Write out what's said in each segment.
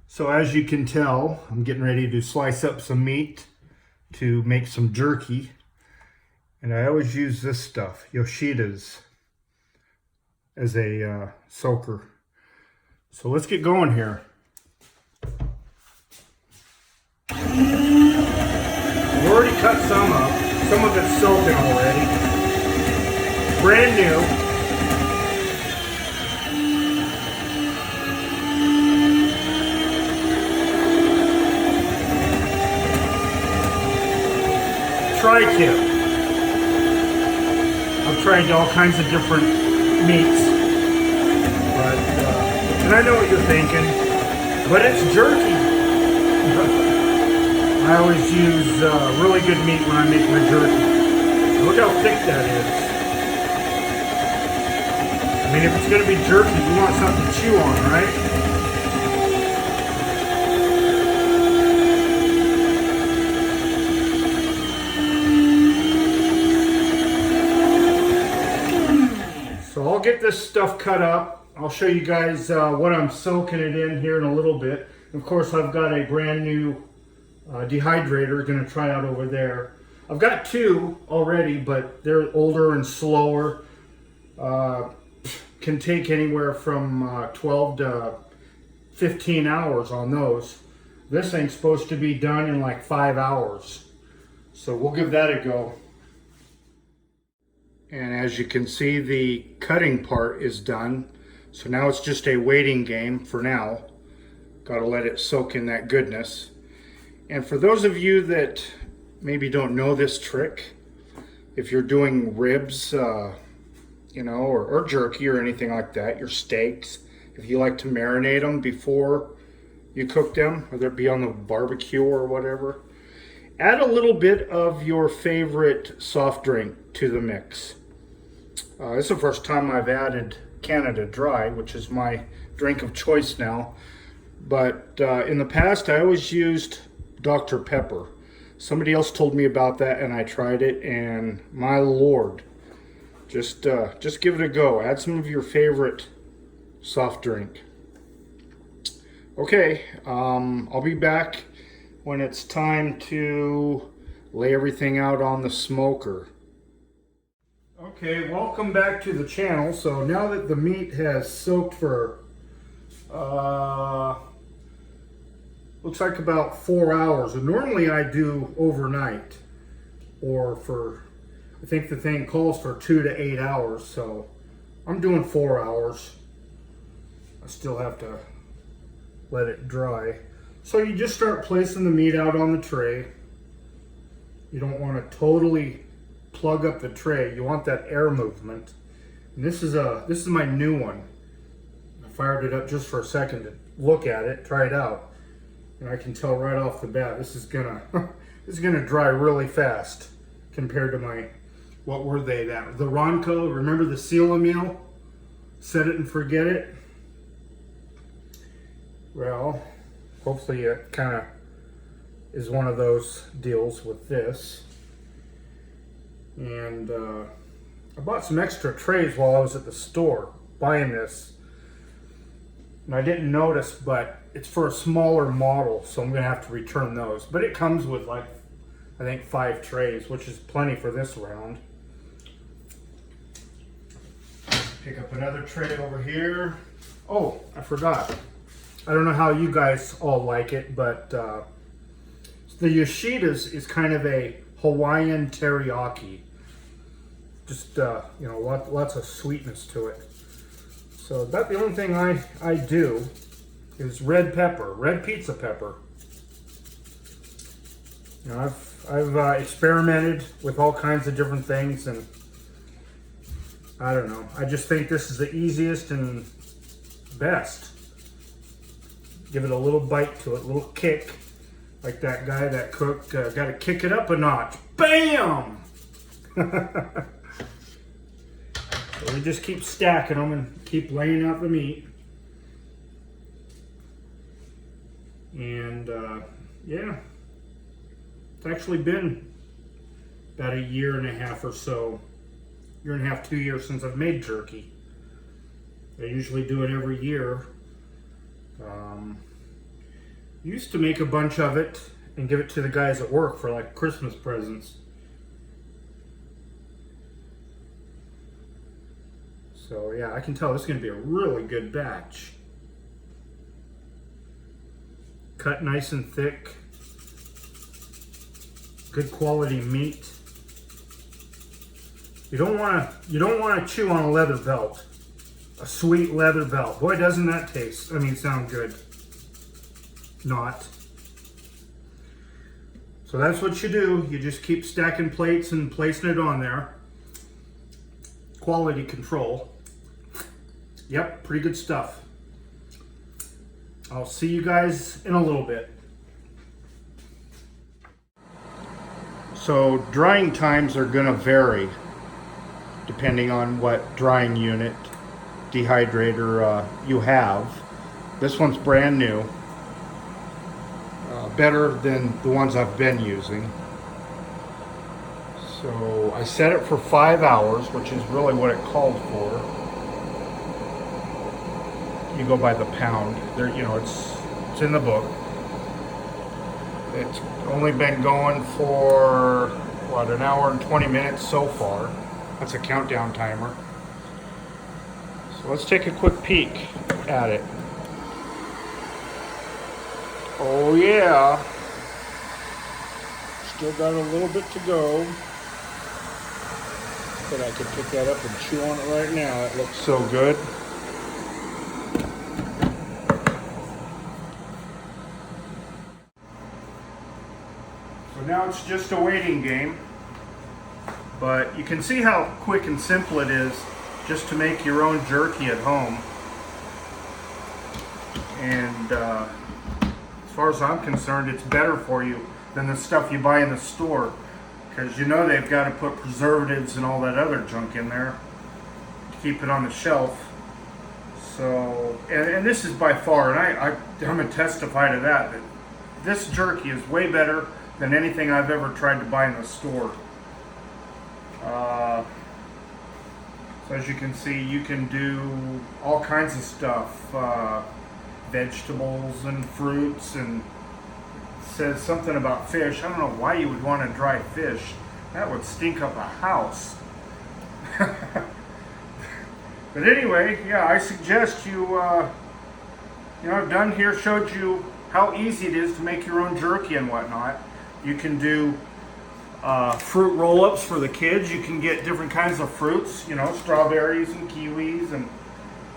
So as you can tell, I'm getting ready to slice up some meat to make some jerky. And I always use this stuff, Yoshida's, as a soaker. So let's get going here. I've already cut some up. Some of it's soaking already. Brand new. Tri-tip. I've tried all kinds of different meats, but and I know what you're thinking, but it's jerky. I always use really good meat when I make my jerky. Look how thick that is. I mean, if it's going to be jerky, you want something to chew on, right? So I'll get this stuff cut up. I'll show you guys what I'm soaking it in here in a little bit. Of course, I've got a brand new dehydrator going to try out over there. I've got two already, but they're older and slower. Can take anywhere from 12 to 15 hours on those. This thing's supposed to be done in like 5 hours. So we'll give that a go. And as you can see, the cutting part is done. So now it's just a waiting game for now. Got to let it soak in that goodness. And for those of you that maybe don't know this trick, if you're doing ribs, you know, or jerky or anything like that, your steaks, if you like to marinate them before you cook them, whether it be on the barbecue or whatever, add a little bit of your favorite soft drink to the mix. This is the first time I've added Canada Dry, which is my drink of choice now. But in the past, I always used Dr. Pepper. Somebody else told me about that, and I tried it, and my Lord, just give it a go. Add some of your favorite soft drink. Okay, I'll be back when it's time to lay everything out on the smoker. Okay, welcome back to the channel. So now that the meat has soaked for looks like about 4 hours, and normally I do overnight, or for, I think the thing calls for 2 to 8 hours, so I'm doing 4 hours. I still have to let it dry. So you just start placing the meat out on the tray. You don't want to totally plug up the tray. You want that air movement. And this is my new one. I fired it up just for a second to look at it, try it out, and I can tell right off the bat this is gonna this is gonna dry really fast compared to my, what were they, that the Ronco? Remember the seal meal? Set it and forget it. Well, hopefully it kind of is one of those deals with this. And I bought some extra trays while I was at the store buying this. And I didn't notice, but it's for a smaller model, so I'm going to have to return those. But it comes with like, I think 5 trays, which is plenty for this round. Pick up another tray over here. Oh, I forgot. I don't know how you guys all like it, but the Yoshida's is kind of a Hawaiian teriyaki. Just, you know, lots of sweetness to it. So that's the only thing I do is red pepper, red pizza pepper. You know, I've experimented with all kinds of different things, and I don't know. I just think this is the easiest and best. Give it a little bite to it, a little kick. Like that guy that cooked, got to kick it up a notch. Bam! So we just keep stacking them and keep laying out the meat. And yeah, it's actually been about a year and a half or so, year and a half, 2 years since I've made jerky. I usually do it every year. Used to make a bunch of it and give it to the guys at work for like Christmas presents. So yeah, I can tell this is going to be a really good batch. Cut nice and thick. Good quality meat. You don't want to chew on a leather belt. A sweet leather belt. Boy, doesn't that taste, sound good. Not. So that's what you do. You just keep stacking plates and placing it on there. Quality control. Yep, pretty good stuff. I'll see you guys in a little bit. So drying times are going to vary depending on what drying unit, dehydrator you have. This one's brand new. Better than the ones I've been using. So I set it for 5 hours, which is really what it called for. You go by the pound. There, it's in the book. It's only been going for what, an hour and 20 minutes so far. That's a countdown timer. So let's take a quick peek at it. Oh yeah. Still got a little bit to go. But I could pick that up and chew on it right now. It looks so good. So now it's just a waiting game. But you can see how quick and simple it is just to make your own jerky at home. And as far as I'm concerned, it's better for you than the stuff you buy in the store, because they've got to put preservatives and all that other junk in there to keep it on the shelf. So, and this is by far, and I'm going to testify to that this jerky is way better than anything I've ever tried to buy in the store. So as you can see, you can do all kinds of stuff. Vegetables and fruits, and it says something about fish. I don't know why you would want to dry fish. That would stink up a house. But anyway, yeah, I suggest you, done here, showed you how easy it is to make your own jerky and whatnot. You can do fruit roll-ups for the kids. You can get different kinds of fruits, strawberries and kiwis, and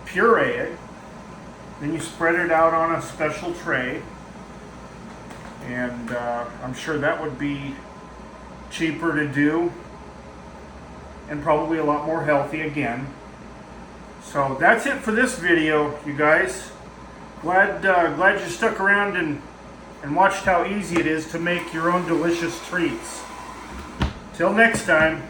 puree it. Then you spread it out on a special tray, and I'm sure that would be cheaper to do and probably a lot more healthy again. So that's it for this video, you guys. Glad you stuck around and watched how easy it is to make your own delicious treats. Till next time.